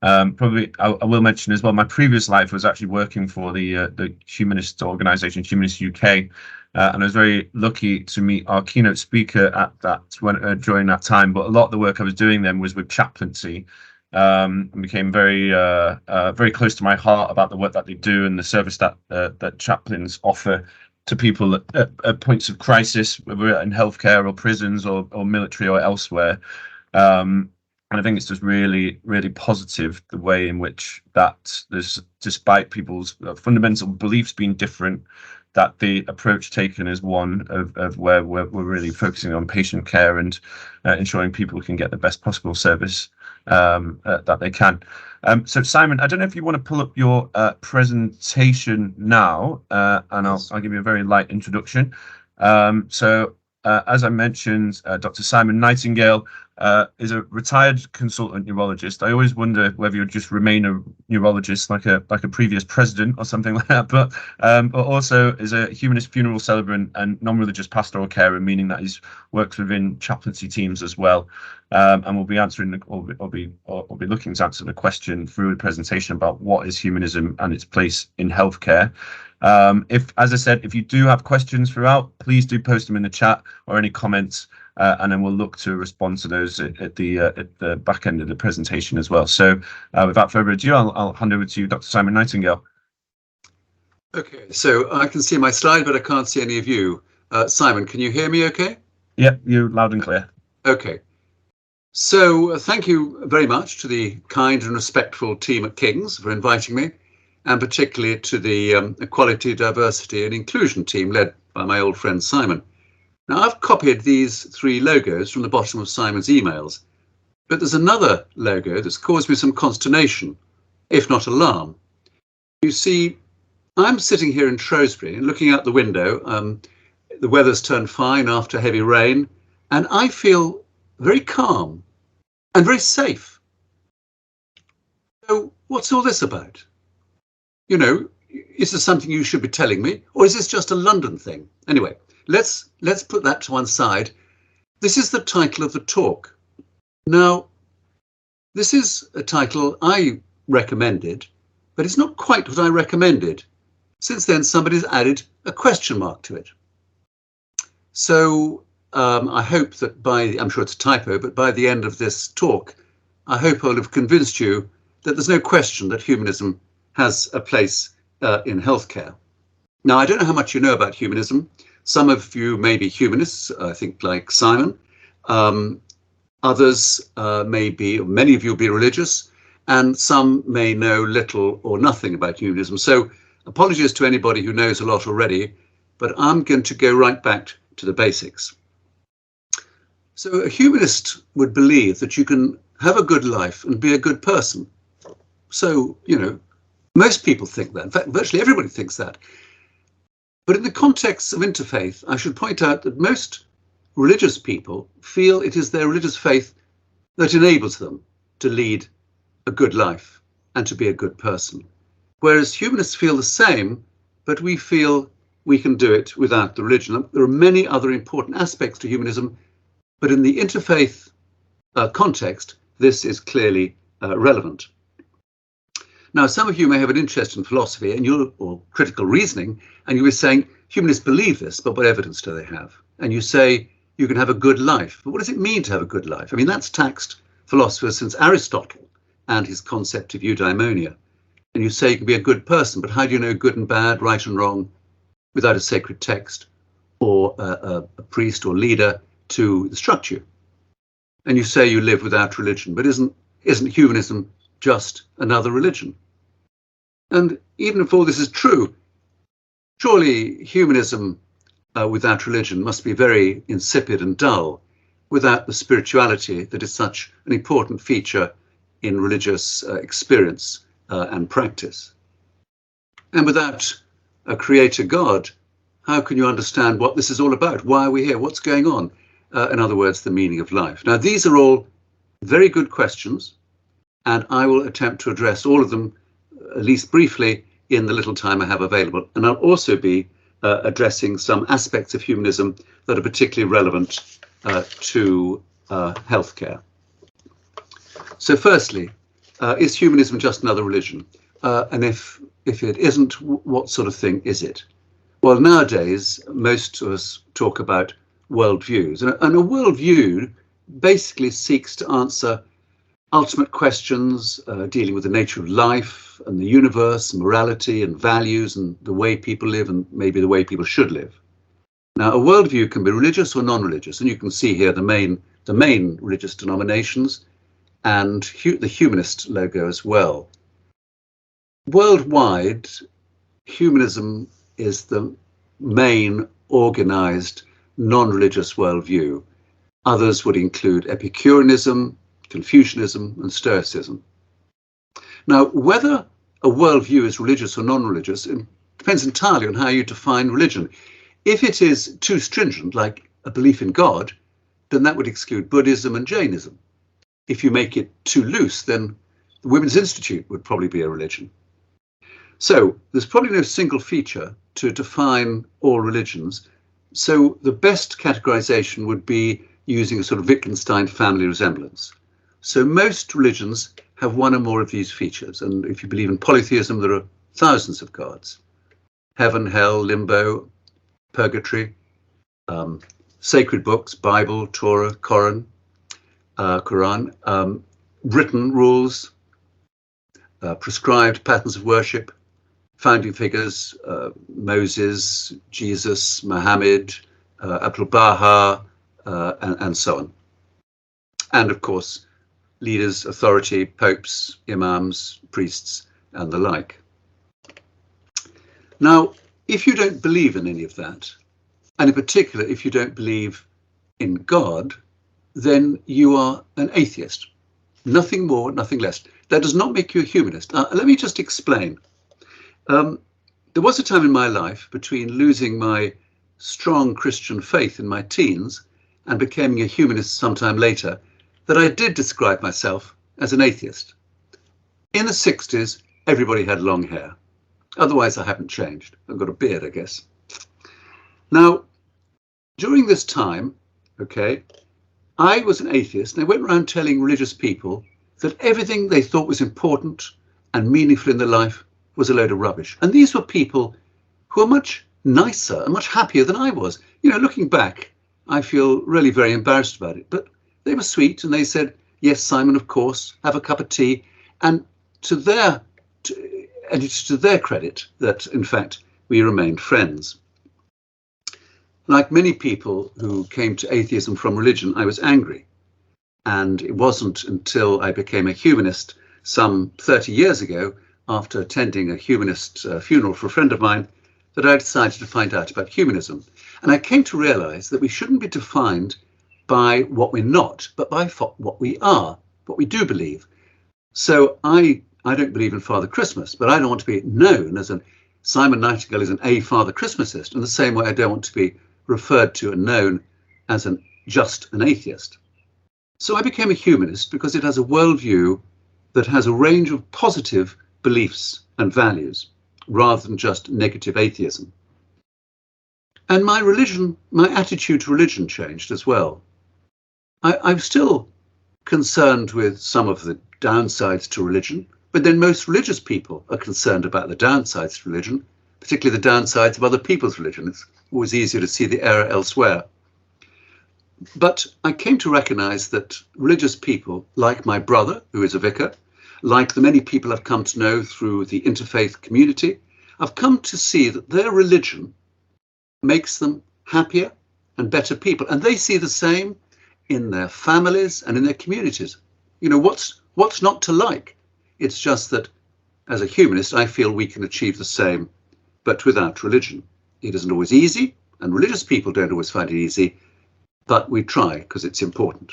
Probably, I will mention as well, my previous life was actually working for the humanist organisation, Humanist UK, and I was very lucky to meet our keynote speaker at that during that time. But a lot of the work I was doing then was with chaplaincy, and became very close to my heart about the work that they do and the service that that chaplains offer to people at points of crisis, whether in healthcare or prisons or military or elsewhere. And I think it's just really positive the way in which that there's, despite people's fundamental beliefs being different, that the approach taken is one of where we're really focusing on patient care and ensuring people can get the best possible service that they can. So Simon, I don't know if you want to pull up your presentation now, and I'll give you a very light introduction. As I mentioned, Dr. Simon Nightingale is a retired consultant neurologist. I always wonder whether you'd just remain a neurologist like a previous president or something like that, but also is a humanist funeral celebrant and non-religious pastoral carer, meaning that he's works within chaplaincy teams as well. And we'll be answering or be looking to answer the question through the presentation about what is humanism and its place in healthcare. As I said, if you do have questions throughout, please do post them in the chat or any comments, and then we'll look to respond to those at the back end of the presentation as well. So without further ado, I'll hand over to you, Dr. Simon Nightingale. Okay, so I can see my slide, but I can't see any of you. Simon, can you hear me okay? Yep, you're loud and clear. Okay. So thank you very much to the kind and respectful team at King's for inviting me, and particularly to the Equality, Diversity and Inclusion team led by my old friend Simon. Now, I've copied these three logos from the bottom of Simon's emails, but there's another logo that's caused me some consternation, if not alarm. You see, I'm sitting here in Shrewsbury and looking out the window. The weather's turned fine after heavy rain, and I feel very calm and very safe. So what's all this about? You know, is this something you should be telling me, or is this just a London thing? Anyway, let's put that to one side. This is the title of the talk. Now, this is a title I recommended, but it's not quite what I recommended. Since then, somebody's added a question mark to it. So I hope that I'm sure it's a typo, but by the end of this talk, I hope I'll have convinced you that there's no question that humanism has a place in healthcare. Now, I don't know how much you know about humanism. Some of you may be humanists, I think, like Simon. Others many of you will be religious, and some may know little or nothing about humanism. So apologies to anybody who knows a lot already, but I'm going to go right back to the basics. So a humanist would believe that you can have a good life and be a good person. So, you know, most people think that. In fact, virtually everybody thinks that. But in the context of interfaith, I should point out that most religious people feel it is their religious faith that enables them to lead a good life and to be a good person. Whereas humanists feel the same, but we feel we can do it without the religion. There are many other important aspects to humanism, but in the interfaith context, this is clearly relevant. Now, some of you may have an interest in philosophy or critical reasoning, and you were saying humanists believe this, but what evidence do they have? And you say you can have a good life, but what does it mean to have a good life? I mean, that's taxed philosophers since Aristotle and his concept of eudaimonia. And you say you can be a good person, but how do you know good and bad, right and wrong, without a sacred text or a priest or leader to instruct you? And you say you live without religion, but isn't humanism just another religion? And even if all this is true, surely humanism without religion must be very insipid and dull, without the spirituality that is such an important feature in religious experience and practice. And without a creator God, how can you understand what this is all about? Why are we here? What's going on? In other words, the meaning of life. Now, these are all very good questions, and I will attempt to address all of them, at least briefly, in the little time I have available. And I'll also be addressing some aspects of humanism that are particularly relevant to healthcare. So firstly, Is humanism just another religion? And if it isn't, what sort of thing is it? Well, nowadays, most of us talk about worldviews. And a worldview basically seeks to answer ultimate questions dealing with the nature of life and the universe, morality and values and the way people live and maybe the way people should live. Now, a worldview can be religious or non-religious, and you can see here the main religious denominations and the humanist logo as well. Worldwide, humanism is the main organized non-religious worldview. Others would include Epicureanism, Confucianism, and Stoicism. Now, whether a worldview is religious or non-religious, it depends entirely on how you define religion. If it is too stringent, like a belief in God, then that would exclude Buddhism and Jainism. If you make it too loose, then the Women's Institute would probably be a religion. So there's probably no single feature to define all religions. So the best categorization would be using a sort of Wittgenstein family resemblance. So most religions have one or more of these features. And if you believe in polytheism, there are thousands of gods. Heaven, hell, limbo, purgatory, sacred books, Bible, Torah, Quran, written rules, prescribed patterns of worship, founding figures, Moses, Jesus, Muhammad, Abdu'l-Baha, and so on. And of course, leaders, authority, popes, imams, priests, and the like. Now, if you don't believe in any of that, and in particular, if you don't believe in God, then you are an atheist. Nothing more, nothing less. That does not make you a humanist. Let me just explain. There was a time in my life between losing my strong Christian faith in my teens and becoming a humanist sometime later that I did describe myself as an atheist. In the 60s, everybody had long hair. Otherwise, I haven't changed. I've got a beard, I guess. Now, during this time, okay, I was an atheist and I went around telling religious people that everything they thought was important and meaningful in their life was a load of rubbish. And these were people who are much nicer and much happier than I was. You know, looking back, I feel really very embarrassed about it. But they were sweet and they said, yes, Simon, of course, have a cup of tea. And it's to their credit that, in fact, we remained friends. Like many people who came to atheism from religion, I was angry. And it wasn't until I became a humanist some 30 years ago, after attending a humanist funeral for a friend of mine, that I decided to find out about humanism. And I came to realize that we shouldn't be defined by what we're not, but by what we are, what we do believe. So I don't believe in Father Christmas, but I don't want to be known as Simon Nightingale is a Father Christmasist, in the same way I don't want to be referred to and known as just an atheist. So I became a humanist because it has a worldview that has a range of positive beliefs and values rather than just negative atheism. And my attitude to religion changed as well. I'm still concerned with some of the downsides to religion, but then most religious people are concerned about the downsides to religion, particularly the downsides of other people's religion. It's always easier to see the error elsewhere. But I came to recognize that religious people, like my brother, who is a vicar, like the many people I've come to know through the interfaith community, I've come to see that their religion makes them happier and better people. And they see the same in their families and in their communities. You know, what's not to like? It's just that as a humanist, I feel we can achieve the same, but without religion. It isn't always easy, and religious people don't always find it easy, but we try because it's important.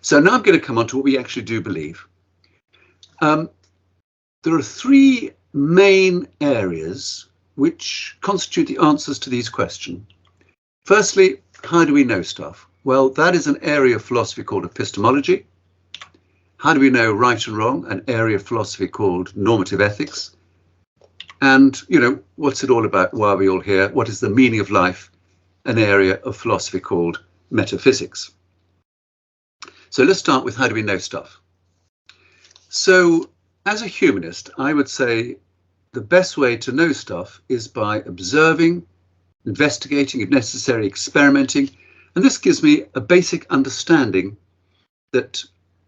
So now I'm going to come on to what we actually do believe. There are three main areas which constitute the answers to these questions. Firstly, how do we know stuff? Well, that is an area of philosophy called epistemology. How do we know right and wrong? An area of philosophy called normative ethics. And, you know, what's it all about? Why are we all here? What is the meaning of life? An area of philosophy called metaphysics. So let's start with how do we know stuff? So as a humanist, I would say the best way to know stuff is by observing, investigating, if necessary, experimenting. And this gives me a basic understanding that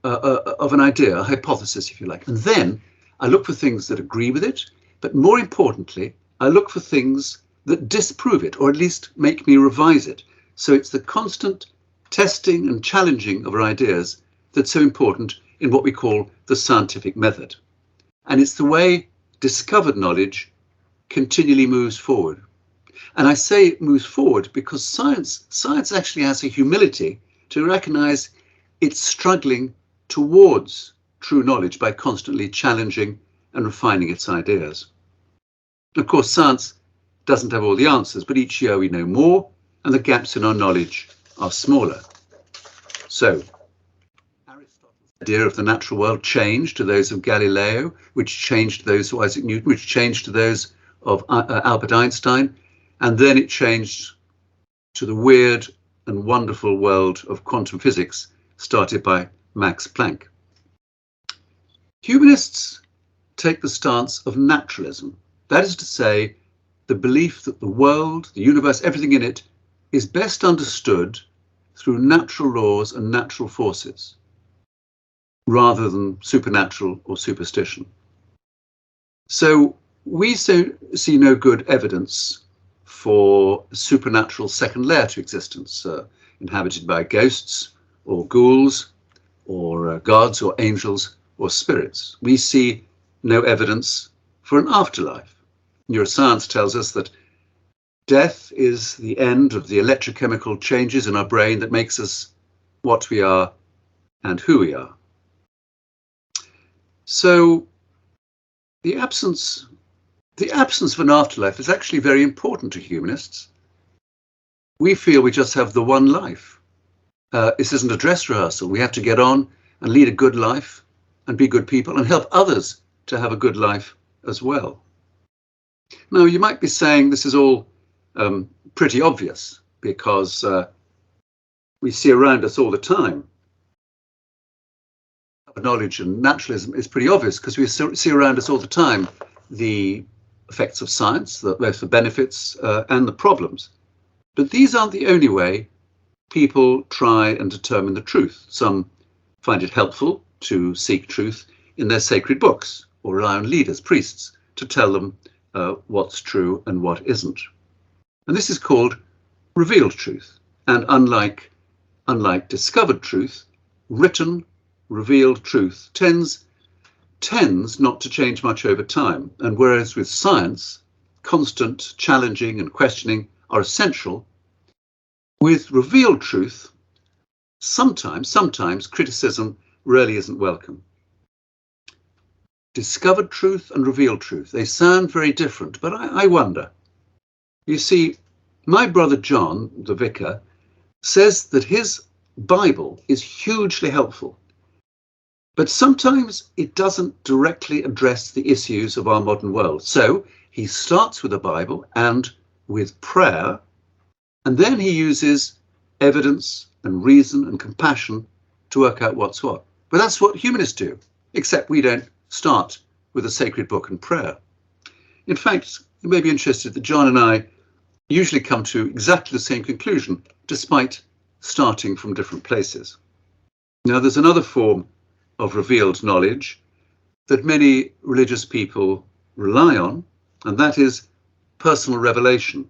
of an idea, a hypothesis, if you like. And then I look for things that agree with it, but more importantly, I look for things that disprove it, or at least make me revise it. So it's the constant testing and challenging of our ideas that's so important in what we call the scientific method. And it's the way discovered knowledge continually moves forward. And I say it moves forward because science actually has a humility to recognize it's struggling towards true knowledge by constantly challenging and refining its ideas. Of course, science doesn't have all the answers, but each year we know more and the gaps in our knowledge are smaller. So, Aristotle's idea of the natural world changed to those of Galileo, which changed to those of Isaac Newton, which changed to those of Albert Einstein, and then it changed to the weird and wonderful world of quantum physics started by Max Planck. Humanists take the stance of naturalism. That is to say, the belief that the world, the universe, everything in it is best understood through natural laws and natural forces, rather than supernatural or superstition. So we see no good evidence for a supernatural second layer to existence, inhabited by ghosts or ghouls or gods or angels or spirits. We see no evidence for an afterlife. Neuroscience tells us that death is the end of the electrochemical changes in our brain that makes us what we are and who we are. So the absence of an afterlife is actually very important to humanists. We feel we just have the one life. This isn't a dress rehearsal. We have to get on and lead a good life and be good people and help others to have a good life as well. Now, you might be saying this is all pretty obvious because we see around us all the time. Knowledge and naturalism is pretty obvious because we see around us all the time the effects of science, both the benefits and the problems. But these aren't the only way people try and determine the truth. Some find it helpful to seek truth in their sacred books or rely on leaders, priests, to tell them what's true and what isn't. And this is called revealed truth. And unlike discovered truth, written, revealed truth tends not to change much over time. And whereas with science, constant challenging and questioning are essential, with revealed truth, sometimes criticism really isn't welcome. Discovered truth and revealed truth, they sound very different, but I wonder. You see, my brother John, the vicar, says that his Bible is hugely helpful, but sometimes it doesn't directly address the issues of our modern world. So he starts with the Bible and with prayer, and then he uses evidence and reason and compassion to work out what's what. But that's what humanists do, except we don't start with a sacred book and prayer. In fact, you may be interested that John and I usually come to exactly the same conclusion, despite starting from different places. Now, there's another form of revealed knowledge that many religious people rely on, and that is personal revelation,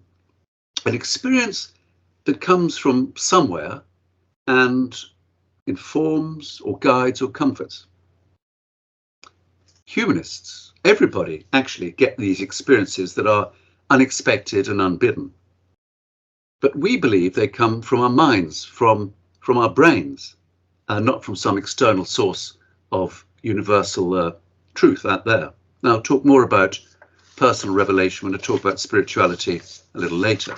an experience that comes from somewhere and informs or guides or comforts. Humanists, everybody actually get these experiences that are unexpected and unbidden. But we believe they come from our minds, from our brains, not from some external source of universal truth out there. Now, I'll talk more about personal revelation when I talk about spirituality a little later.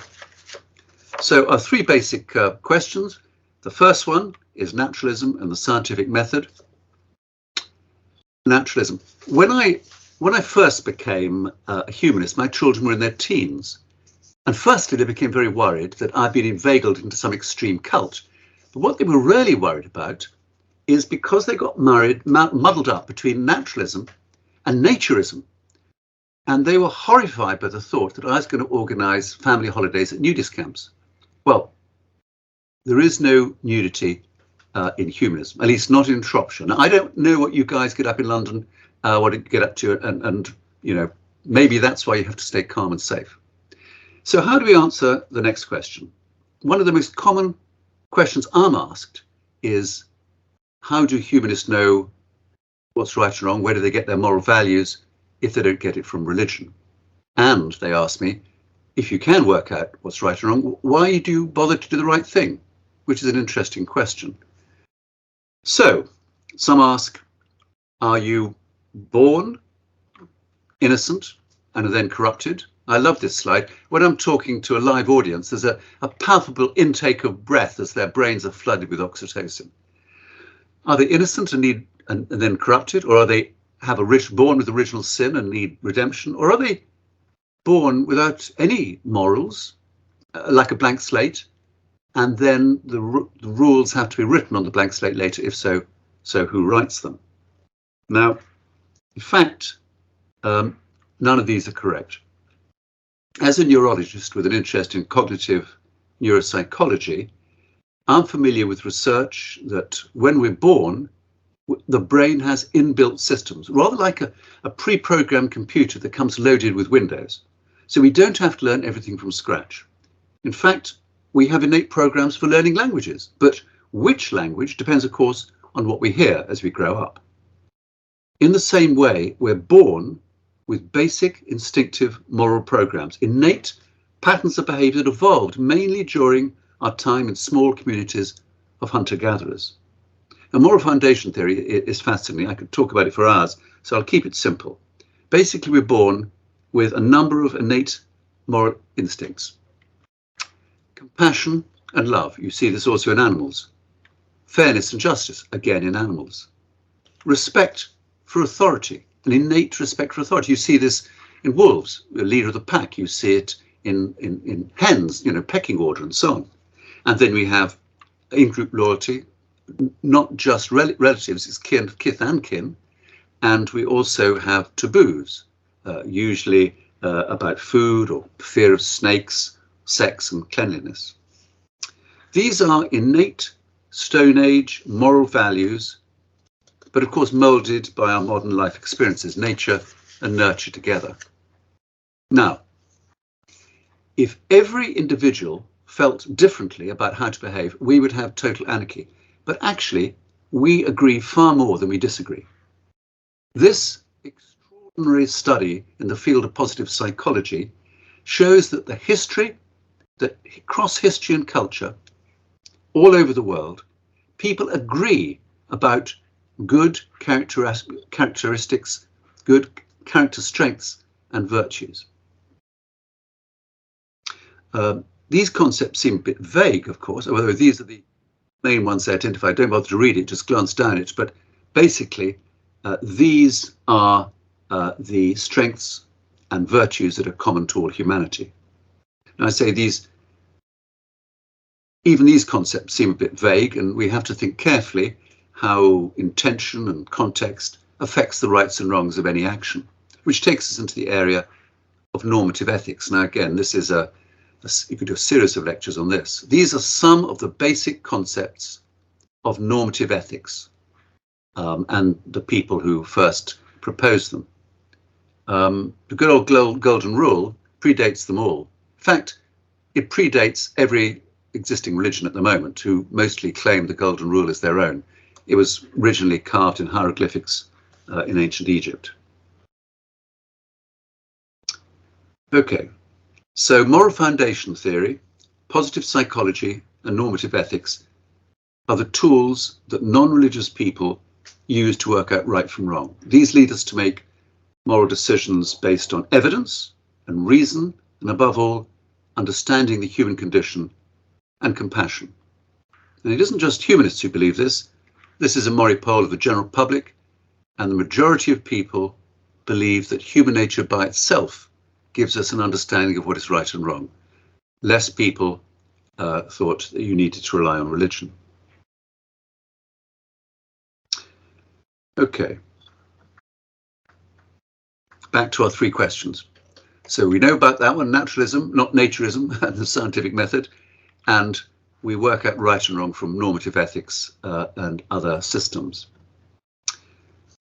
So our three basic questions. The first one is naturalism and the scientific method. Naturalism. When I first became a humanist, my children were in their teens. And firstly, they became very worried that I'd been inveigled into some extreme cult. But what they were really worried about is because they got muddled up between naturalism and naturism. And they were horrified by the thought that I was going to organize family holidays at nudist camps. Well, there is no nudity in humanism, at least not in Shropshire. Now, I don't know what you guys get up in London, what you get up to, and you know, maybe that's why you have to stay calm and safe. So how do we answer the next question? One of the most common questions I'm asked is, how do humanists know what's right and wrong? Where do they get their moral values if they don't get it from religion? And they ask me, if you can work out what's right and wrong, why do you bother to do the right thing? Which is an interesting question. So some ask, are you born innocent and are then corrupted? I love this slide. When I'm talking to a live audience, there's a palpable intake of breath as their brains are flooded with oxytocin. Are they innocent and then corrupted, or are they born with original sin and need redemption, or are they born without any morals, like a blank slate, and then the rules have to be written on the blank slate later? If so, who writes them? Now, in fact, none of these are correct. As a neurologist with an interest in cognitive neuropsychology, I'm familiar with research that when we're born, the brain has inbuilt systems, rather like a pre-programmed computer that comes loaded with Windows. So we don't have to learn everything from scratch. In fact, we have innate programs for learning languages, but which language depends, of course, on what we hear as we grow up. In the same way, we're born with basic instinctive moral programs, innate patterns of behavior that evolved mainly during our time in small communities of hunter-gatherers. Now, moral foundation theory is fascinating. I could talk about it for hours, so I'll keep it simple. Basically, we're born with a number of innate moral instincts. Compassion and love, you see this also in animals. Fairness and justice, again in animals. Respect for authority, an innate respect for authority. You see this in wolves, the leader of the pack. You see it in hens, pecking order and so on. And then we have in-group loyalty, not just relatives, it's kith and kin. And we also have taboos, usually about food or fear of snakes, sex and cleanliness. These are innate Stone Age moral values, but of course molded by our modern life experiences, nature and nurture together. Now, if every individual felt differently about how to behave, we would have total anarchy. But actually, we agree far more than we disagree. This extraordinary study in the field of positive psychology shows that across history and culture, all over the world, people agree about good characteristics, good character strengths and virtues. These concepts seem a bit vague, of course, although these are the main ones they identify. Don't bother to read it, just glance down it. But basically, these are the strengths and virtues that are common to all humanity. Now, I say even these concepts seem a bit vague, and we have to think carefully how intention and context affects the rights and wrongs of any action, which takes us into the area of normative ethics. Now, again, this is you could do a series of lectures on this. These are some of the basic concepts of normative ethics and the people who first proposed them. The good old golden rule predates them all. In fact, it predates every existing religion at the moment, who mostly claim the golden rule as their own. It was originally carved in hieroglyphics in ancient Egypt. Okay, so moral foundation theory, positive psychology, and normative ethics are the tools that non-religious people use to work out right from wrong. These lead us to make moral decisions based on evidence and reason, and above all, understanding the human condition and compassion. And it isn't just humanists who believe this. This is a moral poll of the general public, and the majority of people believe that human nature by itself gives us an understanding of what is right and wrong. Less people thought that you needed to rely on religion. Okay. Back to our three questions. So we know about that one, naturalism, not naturism, and the scientific method, and we work out right and wrong from normative ethics and other systems.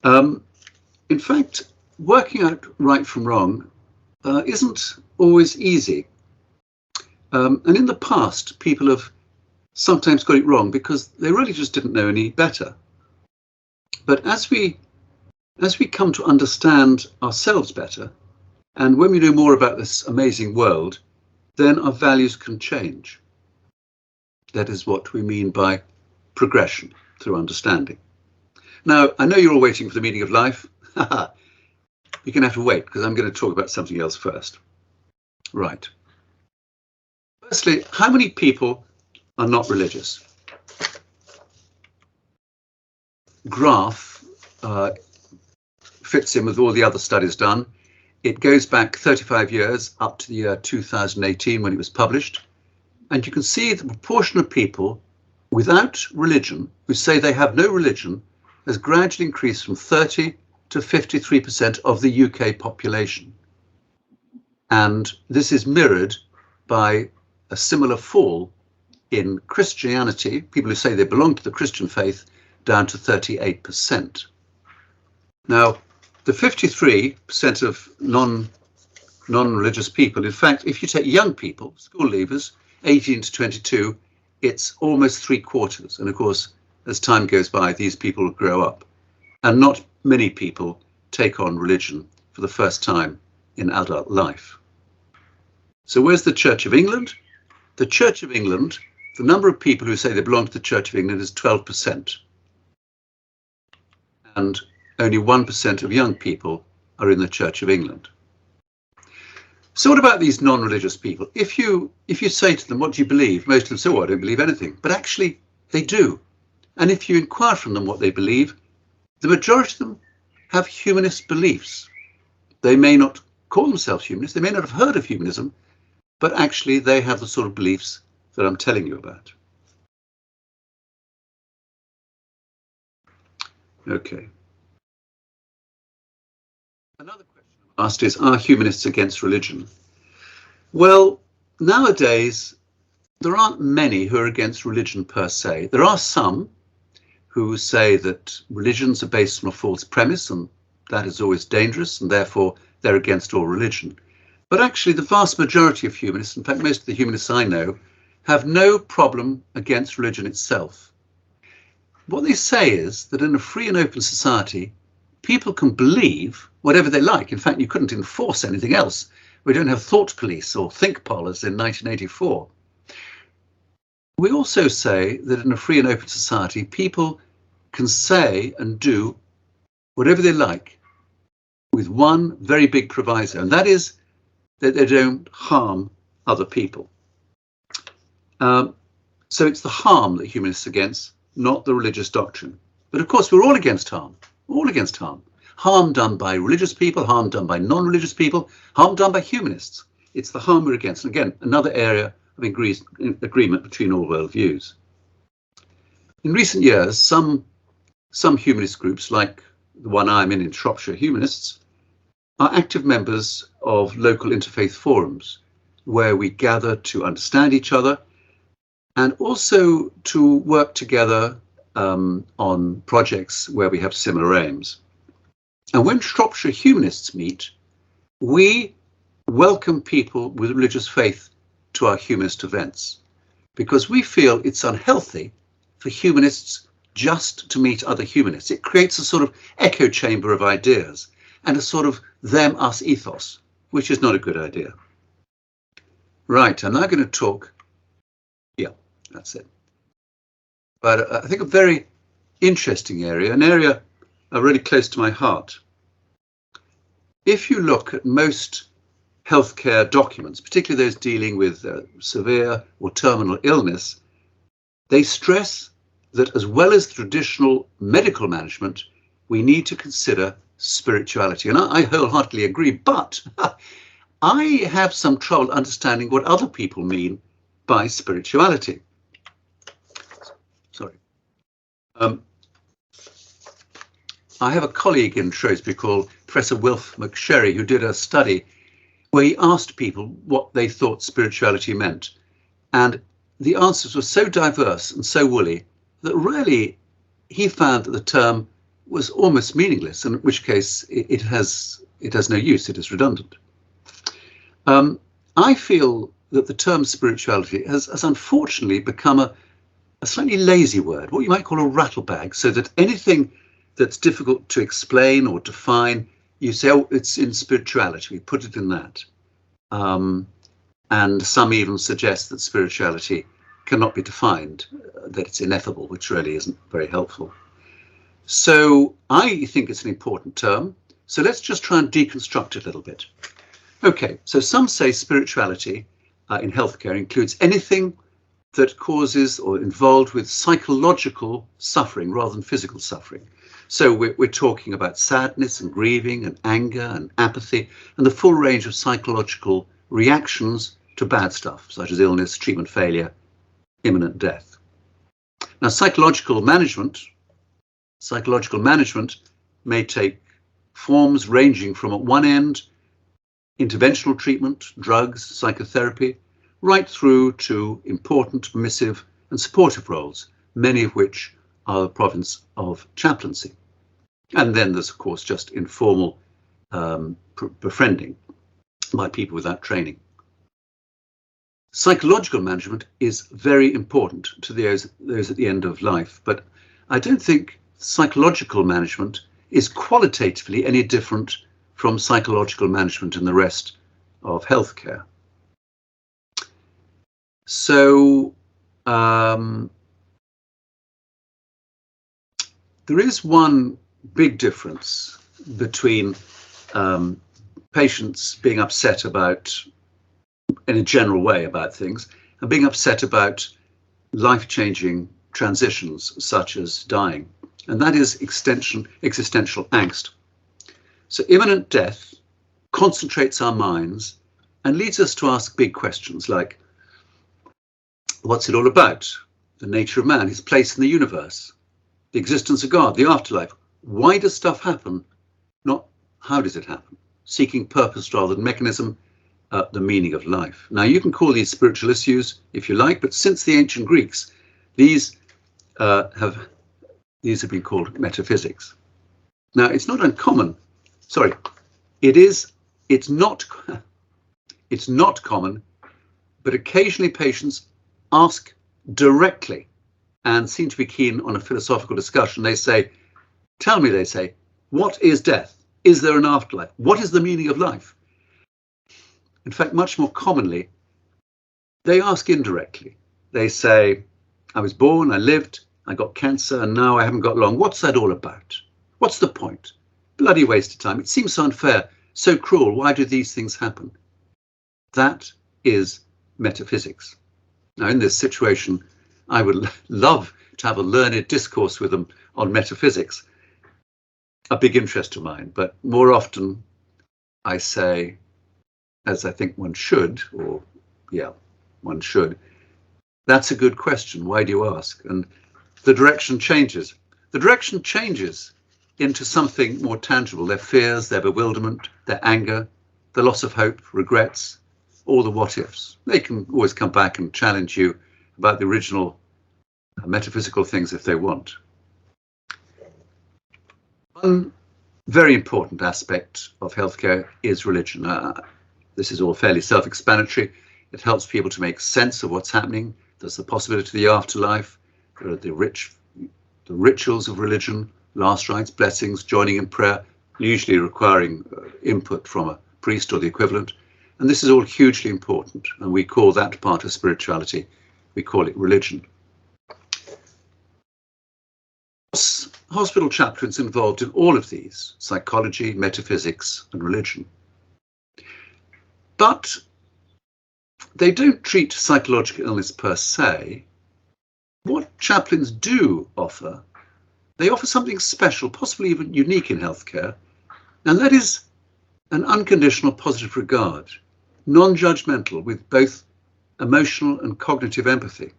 In fact, working out right from wrong isn't always easy. And in the past, people have sometimes got it wrong because they really just didn't know any better. But as we come to understand ourselves better, and when we know more about this amazing world, then our values can change. That is what we mean by progression through understanding. Now, I know you're all waiting for the meaning of life. You're going to have to wait because I'm going to talk about something else first. Right. Firstly, how many people are not religious? Graph fits in with all the other studies done. It goes back 35 years up to the year 2018 when it was published. And you can see the proportion of people without religion who say they have no religion has gradually increased from 30 to 53% of the UK population. And this is mirrored by a similar fall in Christianity, people who say they belong to the Christian faith, down to 38%. Now, the 53% of non-religious people, in fact, if you take young people, school leavers, 18 to 22, it's almost 3/4. And of course, as time goes by, these people grow up. And not many people take on religion for the first time in adult life. So where's the Church of England? The Church of England, the number of people who say they belong to the Church of England is 12%. And only 1% of young people are in the Church of England. So what about these non-religious people? If you say to them, what do you believe? Most of them say, oh, I don't believe anything. But actually, they do. And if you inquire from them what they believe, the majority of them have humanist beliefs. They may not call themselves humanists. They may not have heard of humanism, but actually they have the sort of beliefs that I'm telling you about. Okay. Another question asked is, are humanists against religion? Well, nowadays, there aren't many who are against religion per se. There are some who say that religions are based on a false premise, and that is always dangerous, and therefore they're against all religion. But actually, the vast majority of humanists, in fact, most of the humanists I know, have no problem against religion itself. What they say is that in a free and open society, people can believe whatever they like. In fact, you couldn't enforce anything else. We don't have thought police or think pollers in 1984. We also say that in a free and open society, people can say and do whatever they like with one very big proviso, and that is that they don't harm other people. So it's the harm that humanists are against, not the religious doctrine. But of course, we're all against harm, all against harm. Harm done by religious people, harm done by non-religious people, harm done by humanists. It's the harm we're against. And again, another area of agreement between all worldviews. In recent years, some humanist groups, like the one I'm in Shropshire Humanists, are active members of local interfaith forums where we gather to understand each other and also to work together on projects where we have similar aims. And when Shropshire Humanists meet, we welcome people with religious faith to our humanist events because we feel it's unhealthy for humanists just to meet other humanists. It creates a sort of echo chamber of ideas and a sort of them-us ethos, which is not a good idea. Right, I'm now going to talk, yeah, that's it. But I think a very interesting area, an area really close to my heart. If you look at most healthcare documents, particularly those dealing with severe or terminal illness, they stress that as well as traditional medical management, we need to consider spirituality. And I wholeheartedly agree, but I have some trouble understanding what other people mean by spirituality. Sorry. I have a colleague in Shrewsbury called Professor Wilf McSherry, who did a study where he asked people what they thought spirituality meant. And the answers were so diverse and so woolly that really he found that the term was almost meaningless, in which case it has no use, it is redundant. I feel that the term spirituality has unfortunately become a slightly lazy word, what you might call a rattlebag, so that anything that's difficult to explain or define, you say, oh, it's in spirituality, we put it in that. And some even suggest that spirituality cannot be defined, that it's ineffable, which really isn't very helpful. So I think it's an important term. So let's just try and deconstruct it a little bit. Okay, so some say spirituality in healthcare includes anything that causes or involved with psychological suffering rather than physical suffering. So we're talking about sadness and grieving and anger and apathy and the full range of psychological reactions to bad stuff, such as illness, treatment failure, imminent death. Now, psychological management may take forms ranging from, at one end, interventional treatment, drugs, psychotherapy, right through to important, permissive and supportive roles, many of which are the province of chaplaincy. And then there's, of course, just informal befriending by people without training. Psychological management is very important to those at the end of life, but I don't think psychological management is qualitatively any different from psychological management in the rest of healthcare. So there is one big difference between patients being upset about, in a general way, about things, and being upset about life-changing transitions such as dying, and that is existential angst. So imminent death concentrates our minds and leads us to ask big questions like, what's it all about? The nature of man, his place in the universe, the existence of God, the afterlife. Why does stuff happen? Not how does it happen? Seeking purpose rather than mechanism, the meaning of life. Now, you can call these spiritual issues if you like, but since the ancient Greeks, these have been called metaphysics. Now, it's not uncommon. Sorry, it's not common, but occasionally patients ask directly and seem to be keen on a philosophical discussion. They say, tell me, they say, what is death? Is there an afterlife? What is the meaning of life? In fact, much more commonly, they ask indirectly. They say, I was born, I lived, I got cancer, and now I haven't got long. What's that all about? What's the point? Bloody waste of time. It seems so unfair, so cruel. Why do these things happen? That is metaphysics. Now, in this situation, I would love to have a learned discourse with them on metaphysics, a big interest of mine, but more often I say, as I think one should, one should, that's a good question. Why do you ask? And the direction changes. The direction changes into something more tangible, their fears, their bewilderment, their anger, the loss of hope, regrets, all the what ifs. They can always come back and challenge you about the original metaphysical things if they want. One very important aspect of healthcare is religion. This is all fairly self-explanatory. It helps people to make sense of what's happening. There's the possibility of the afterlife. There are the rituals of religion, last rites, blessings, joining in prayer, usually requiring input from a priest or the equivalent. And this is all hugely important. And we call that part of spirituality, we call it religion. Hospital chaplains involved in all of these: psychology, metaphysics, and religion. But they don't treat psychological illness per se. What chaplains do offer, they offer something special, possibly even unique in healthcare, and that is an unconditional positive regard, non-judgmental, with both emotional and cognitive empathy.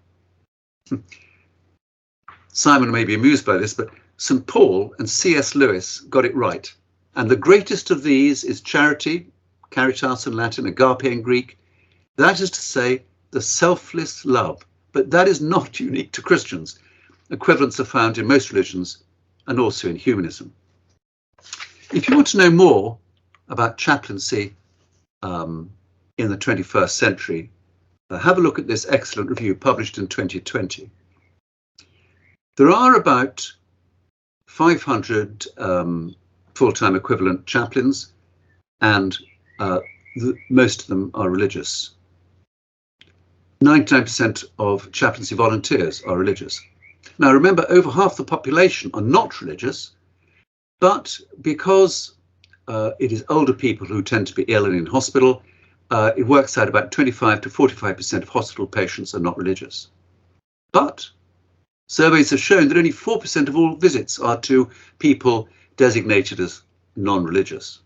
Simon may be amused by this, but St. Paul and C.S. Lewis got it right. And the greatest of these is charity, caritas in Latin, agape in Greek. That is to say, the selfless love. But that is not unique to Christians. Equivalents are found in most religions and also in humanism. If you want to know more about chaplaincy in the 21st century, have a look at this excellent review published in 2020. There are about 500 full-time equivalent chaplains, and most of them are religious. 99% of chaplaincy volunteers are religious. Now remember, over half the population are not religious, but because it is older people who tend to be ill and in hospital, it works out about 25 to 45% of hospital patients are not religious. But surveys have shown that only 4% of all visits are to people designated as non-religious.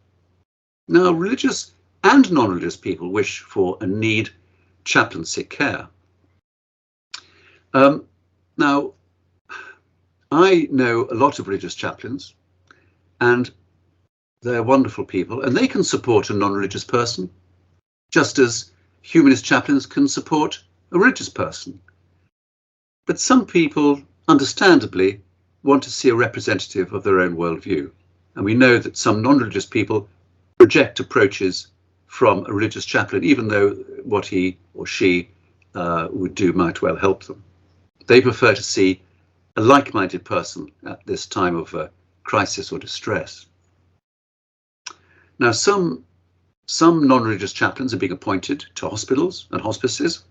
Now, religious and non-religious people wish for and need chaplaincy care. Now, I know a lot of religious chaplains, and they're wonderful people, and they can support a non-religious person, just as humanist chaplains can support a religious person. But some people, understandably, want to see a representative of their own worldview. And we know that some non-religious people reject approaches from a religious chaplain, even though what he or she would do might well help them. They prefer to see a like-minded person at this time of crisis or distress. Now, some non-religious chaplains are being appointed to hospitals and hospices,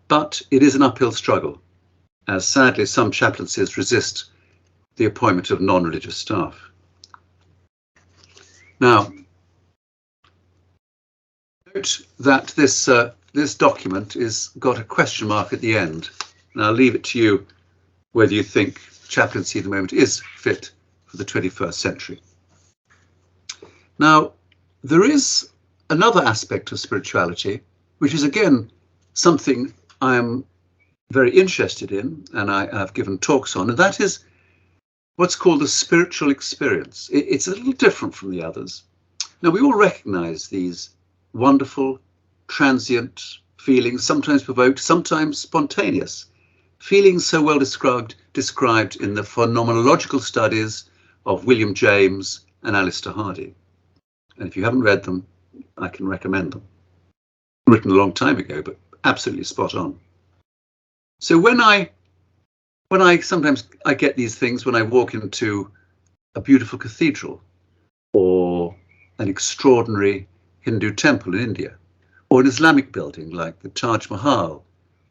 but it is an uphill struggle, as sadly some chaplaincies resist the appointment of non-religious staff. Now, note that this document is got a question mark at the end, and I'll leave it to you whether you think chaplaincy at the moment is fit for the 21st century. Now, there is another aspect of spirituality, which is again something I am very interested in and I have given talks on, and that is what's called the spiritual experience. It's a little different from the others. Now, we all recognize these wonderful, transient feelings, sometimes provoked, sometimes spontaneous, feelings so well described in the phenomenological studies of William James and Alistair Hardy. And if you haven't read them, I can recommend them. Written a long time ago, but absolutely spot on. So when I sometimes I get these things when I walk into a beautiful cathedral or an extraordinary Hindu temple in India, or an Islamic building like the Taj Mahal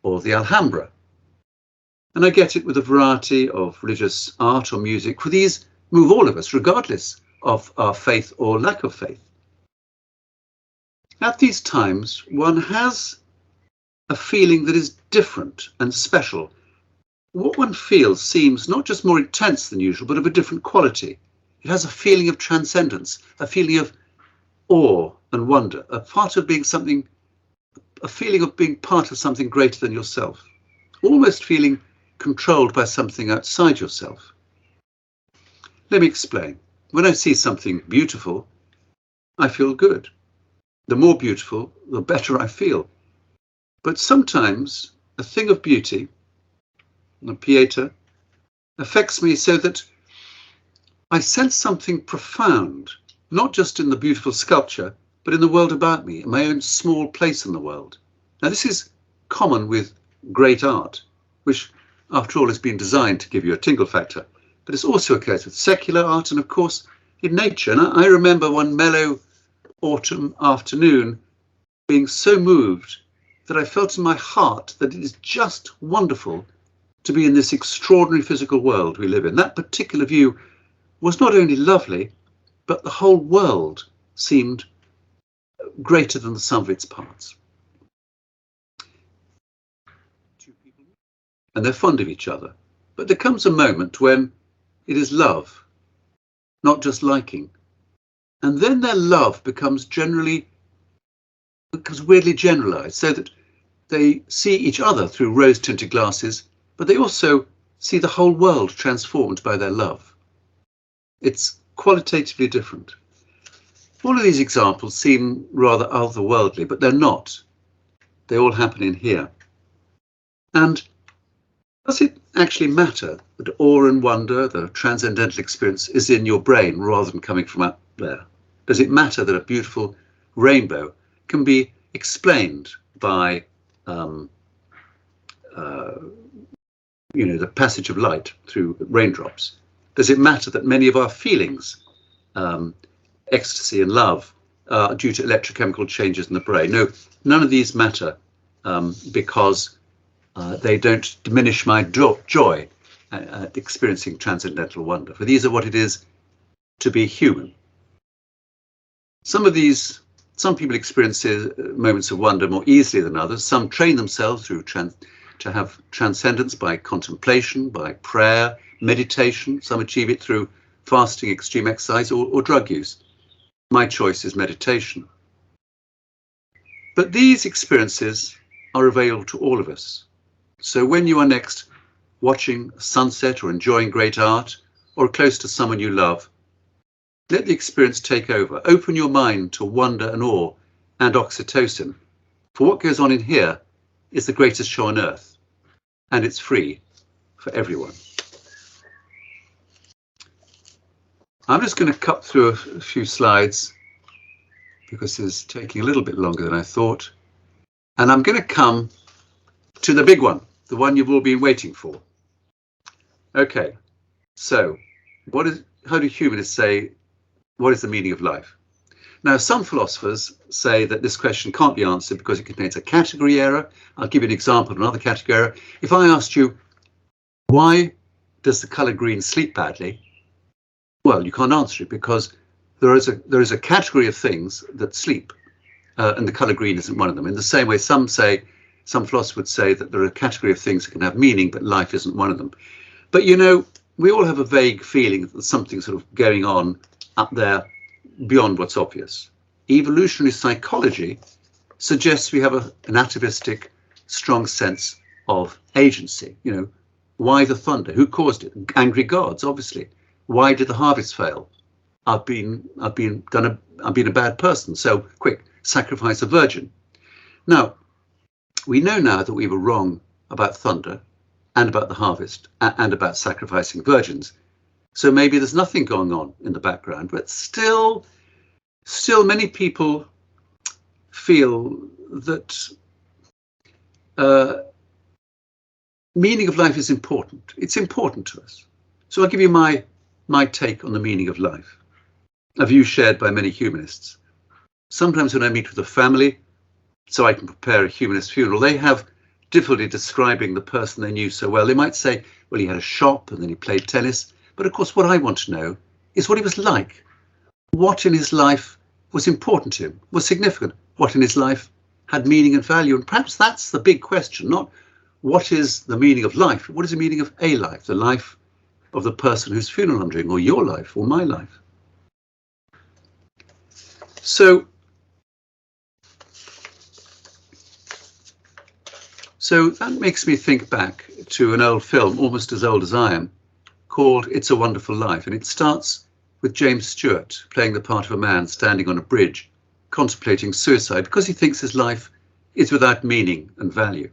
or the Alhambra. And I get it with a variety of religious art or music, for these move all of us, regardless of our faith or lack of faith. At these times, one has a feeling that is different and special. What one feels seems not just more intense than usual, but of a different quality. It has a feeling of transcendence, a feeling of awe and wonder, a feeling of being part of something greater than yourself, almost feeling controlled by something outside yourself. Let me explain. When I see something beautiful, I feel good. The more beautiful, the better I feel. But sometimes a thing of beauty, a pieta, affects me so that I sense something profound, not just in the beautiful sculpture, but in the world about me, in my own small place in the world. Now, this is common with great art, which, after all, has been designed to give you a tingle factor. But this also occurs with secular art and, of course, in nature. And I remember one mellow autumn afternoon being so moved that I felt in my heart that it is just wonderful to be in this extraordinary physical world we live in. That particular view was not only lovely, but the whole world seemed greater than the sum of its parts. Two people, and they're fond of each other. But there comes a moment when it is love, not just liking. And then their love becomes weirdly generalized, so that they see each other through rose-tinted glasses, but they also see the whole world transformed by their love. It's qualitatively different. All of these examples seem rather otherworldly, but they're not. They all happen in here. And does it actually matter that awe and wonder, the transcendental experience, is in your brain rather than coming from up there? Does it matter that a beautiful rainbow can be explained by the passage of light through raindrops? Does it matter that many of our feelings, ecstasy and love, are due to electrochemical changes in the brain? No, none of these matter because they don't diminish my joy at experiencing transcendental wonder. For these are what it is to be human. Some people experience moments of wonder more easily than others. Some train themselves to have transcendence by contemplation, by prayer, meditation. Some achieve it through fasting, extreme exercise, or drug use. My choice is meditation. But these experiences are available to all of us. So when you are next watching a sunset or enjoying great art or close to someone you love, let the experience take over. Open your mind to wonder and awe and oxytocin. For what goes on in here is the greatest show on earth, and it's free for everyone. I'm just going to cut through a few slides because this is taking a little bit longer than I thought. And I'm going to come to the big one, the one you've all been waiting for. Okay, so how do humanists say, what is the meaning of life? Now, some philosophers say that this question can't be answered because it contains a category error. I'll give you an example of another category error. If I asked you, why does the colour green sleep badly? Well, you can't answer it because there is a category of things that sleep, and the colour green isn't one of them. In the same way, some philosophers would say that there are a category of things that can have meaning, but life isn't one of them. But we all have a vague feeling that there's something sort of going on up there beyond what's obvious. Evolutionary psychology suggests we have an atavistic, strong sense of agency. Why the thunder? Who caused it? Angry gods, obviously. Why did the harvest fail? I've been a bad person. So quick, sacrifice a virgin. Now, we know now that we were wrong about thunder and about the harvest and about sacrificing virgins. So maybe there's nothing going on in the background, but still many people feel that meaning of life is important. It's important to us. So I'll give you my take on the meaning of life, a view shared by many humanists. Sometimes when I meet with a family, so I can prepare a humanist funeral, they have difficulty describing the person they knew so well. They might say, well, he had a shop and then he played tennis. But of course, what I want to know is what he was like. What in his life was important to him, was significant. What in his life had meaning and value. And perhaps that's the big question, not what is the meaning of life, what is the meaning of a life, the life of the person whose funeral I'm doing, or your life, or my life. So that makes me think back to an old film, almost as old as I am, called It's a Wonderful Life. And it starts with James Stewart playing the part of a man standing on a bridge, contemplating suicide because he thinks his life is without meaning and value.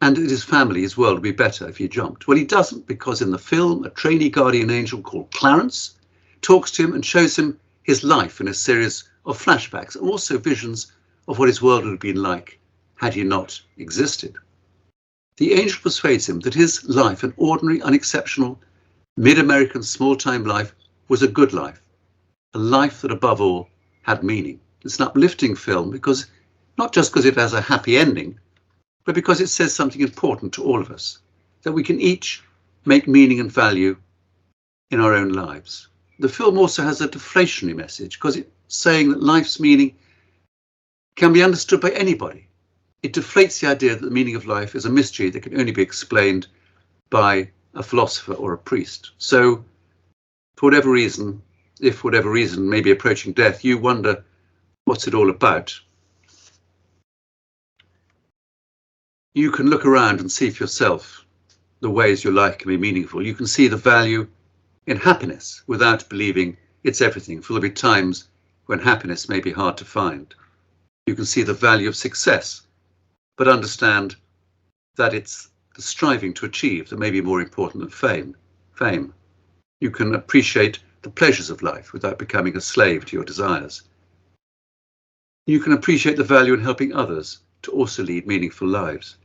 And that his family, his world would be better if he jumped. Well, he doesn't, because in the film, a trainee guardian angel called Clarence talks to him and shows him his life in a series of flashbacks and also visions of what his world would have been like had he not existed. The angel persuades him that his life, an ordinary, unexceptional, mid-American small-time life, was a good life, a life that above all had meaning. It's an uplifting film because, not just because it has a happy ending, but because it says something important to all of us, that we can each make meaning and value in our own lives. The film also has a deflationary message because it's saying that life's meaning can be understood by anybody. It deflates the idea that the meaning of life is a mystery that can only be explained by a philosopher or a priest. So, for whatever reason, if for whatever reason, maybe approaching death, you wonder what's it all about, you can look around and see for yourself the ways your life can be meaningful. You can see the value in happiness without believing it's everything, for there'll be times when happiness may be hard to find. You can see the value of success, but understand that it's the striving to achieve that may be more important than fame. You can appreciate the pleasures of life without becoming a slave to your desires. You can appreciate the value in helping others to also lead meaningful lives.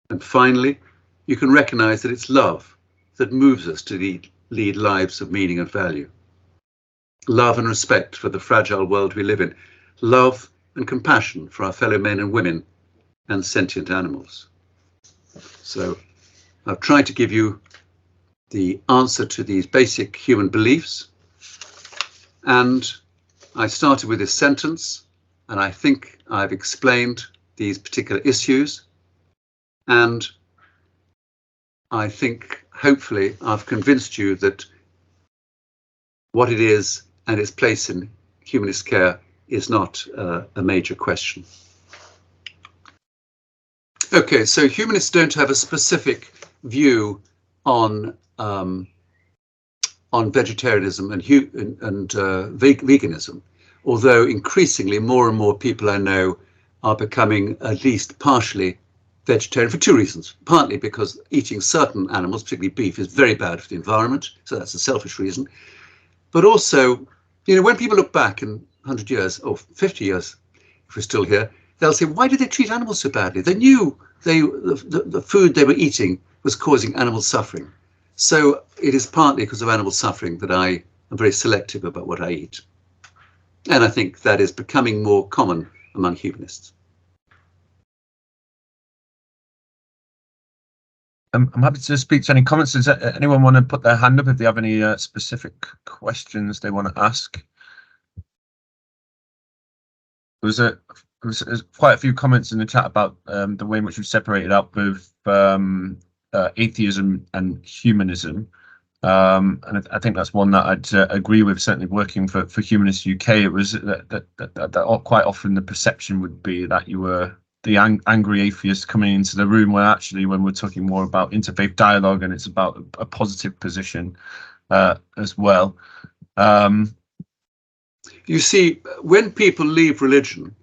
And finally, you can recognize that it's love that moves us to lead lives of meaning and value. Love and respect for the fragile world we live in. Love and compassion for our fellow men and women and sentient animals. So I've tried to give you the answer to these basic human beliefs. And I started with this sentence, and I think I've explained these particular issues. And I think hopefully I've convinced you that what it is and its place in humanist care is not a major question. Okay, so humanists don't have a specific view on vegetarianism and veganism, although increasingly more and more people I know are becoming at least partially vegetarian for two reasons. Partly because eating certain animals, particularly beef, is very bad for the environment, so that's a selfish reason. But also, you know, when people look back in 100 years or 50 years, if we're still here, they'll say, why did they treat animals so badly? They knew the food they were eating was causing animal suffering. So it is partly because of animal suffering that I am very selective about what I eat. And I think that is becoming more common among humanists. I'm happy to speak to any comments. Does anyone want to put their hand up if they have any specific questions they want to ask? There was quite a few comments in the chat about the way in which we've separated out both atheism and humanism. And I think that's one that I'd agree with, certainly working for Humanists UK. It was that quite often the perception would be that you were the angry atheist coming into the room, when actually when we're talking more about interfaith dialogue and it's about a positive position as well. You see, when people leave religion,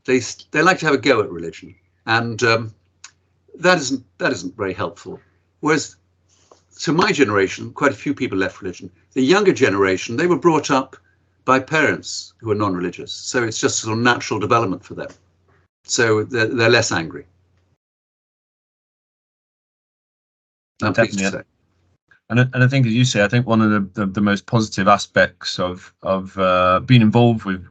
they like to have a go at religion, and that isn't very helpful. Whereas, to my generation, quite a few people left religion. The younger generation, they were brought up by parents who are non-religious, so it's just sort of natural development for them. So they're less angry. I'm pleased to say. And I think, as you say, I think one of the most positive aspects of being involved with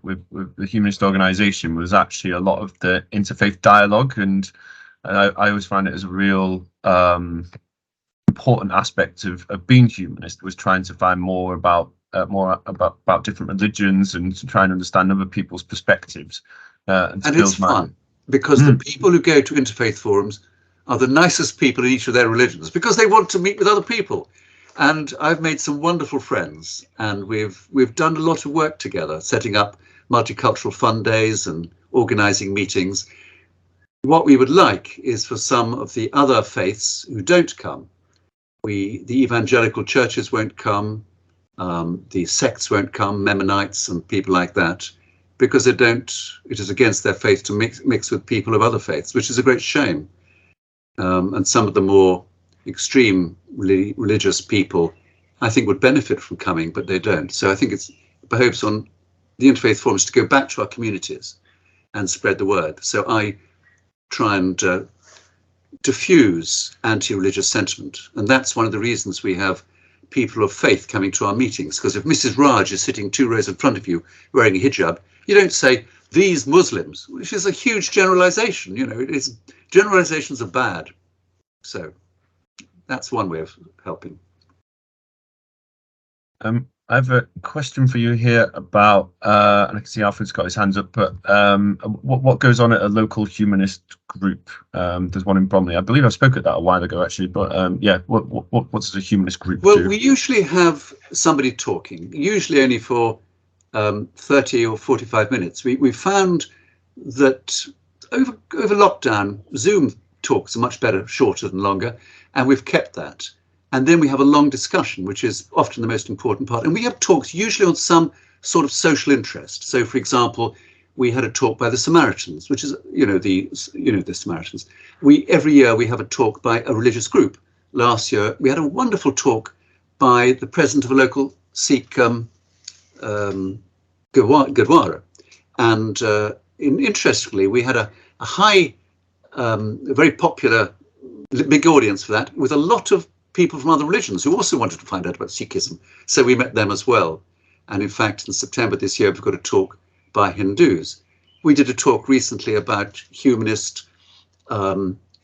the humanist organisation was actually a lot of the interfaith dialogue, and I always find it as a real important aspect of being humanist, was trying to find more about different religions and to try and understand other people's perspectives. And it's fun because the people who go to interfaith forums are the nicest people in each of their religions because they want to meet with other people. And I've made some wonderful friends, and we've done a lot of work together, setting up multicultural fun days and organising meetings. What we would like is for some of the other faiths who don't come. The evangelical churches won't come, the sects won't come, Mennonites and people like that, because it is against their faith to mix with people of other faiths, which is a great shame. And some of the more extreme religious people, I think, would benefit from coming, but they don't. So I think it behoves on the interfaith forums to go back to our communities and spread the word. So I try and diffuse anti-religious sentiment. And that's one of the reasons we have people of faith coming to our meetings, because if Mrs. Raj is sitting 2 rows in front of you wearing a hijab, you don't say, these Muslims, which is a huge generalization. You know, generalizations are bad. So that's one way of helping. I have a question for you here about, and I can see Alfred's got his hands up, but what goes on at a local humanist group? There's one in Bromley. I believe I spoke at that a while ago, actually, but yeah, what does a humanist group do? Well, we usually have somebody talking, usually only for 30 or 45 minutes. We found that over lockdown, Zoom talks are much better, shorter than longer, and we've kept that. And then we have a long discussion, which is often the most important part. And we have talks usually on some sort of social interest. So, for example, we had a talk by the Samaritans, which is, the Samaritans. Every year we have a talk by a religious group. Last year we had a wonderful talk by the president of a local Sikh Gurdwara. And interestingly, we had a very popular, big audience for that, with a lot of people from other religions who also wanted to find out about Sikhism. So we met them as well. And in fact, in September this year, we've got a talk by Hindus. We did a talk recently about humanist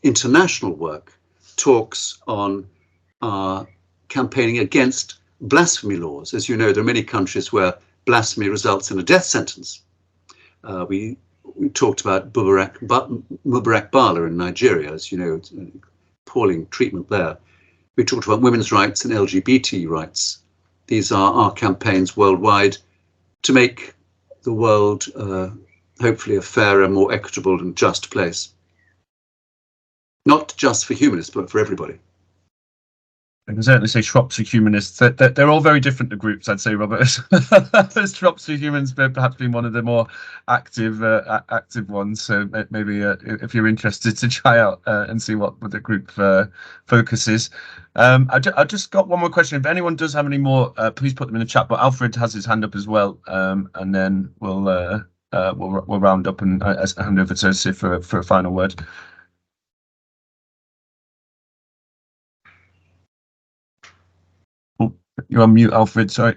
international work, talks on campaigning against blasphemy laws. As you know, there are many countries where blasphemy results in a death sentence. We talked about Mubarak Bala in Nigeria, as you know, it's an appalling treatment there. We talked about women's rights and LGBT rights. These are our campaigns worldwide to make the world hopefully a fairer, more equitable and just place. Not just for humanists, but for everybody. I can certainly say Shropshire humanists. They're all very different to groups, I'd say, Robert. Shropshire humans perhaps being one of the more active ones. So maybe if you're interested to try out and see what the group focuses. I just got one more question. If anyone does have any more, please put them in the chat. But Alfred has his hand up as well, and then we'll round up and hand over to Sif for a final word. You're on mute, Alfred. Sorry.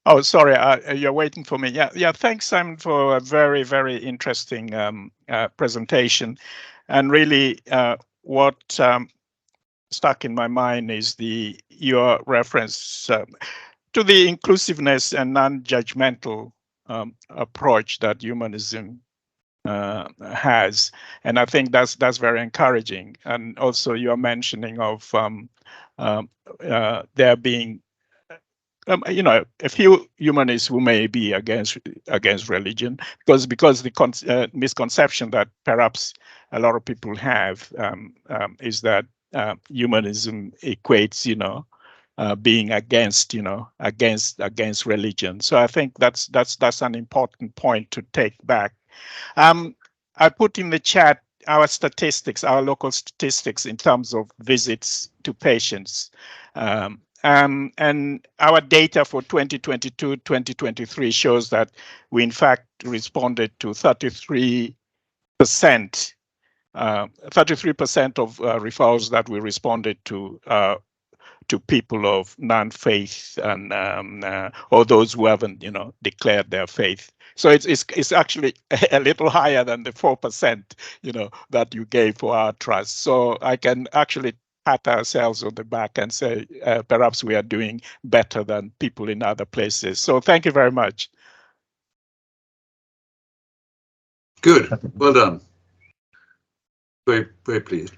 Oh, sorry. You're waiting for me. Yeah. Thanks, Simon, for a very, very interesting presentation. And really, what stuck in my mind is your reference to the inclusiveness and non-judgmental approach that humanism has, and I think that's very encouraging. And also, you are mentioning of there being a few humanists who may be against religion, because the misconception that perhaps a lot of people have is that humanism equates being against religion. So I think that's an important point to take back. I put in the chat our local statistics in terms of visits to patients. And our data for 2022-2023 shows that we in fact responded to 33% of referrals that we responded to people of non-faith and or those who haven't declared their faith. So it's actually a little higher than the 4% that you gave for our trust. So I can actually pat ourselves on the back and say perhaps we are doing better than people in other places. So thank you very much. Good. Well done. Very, very pleased.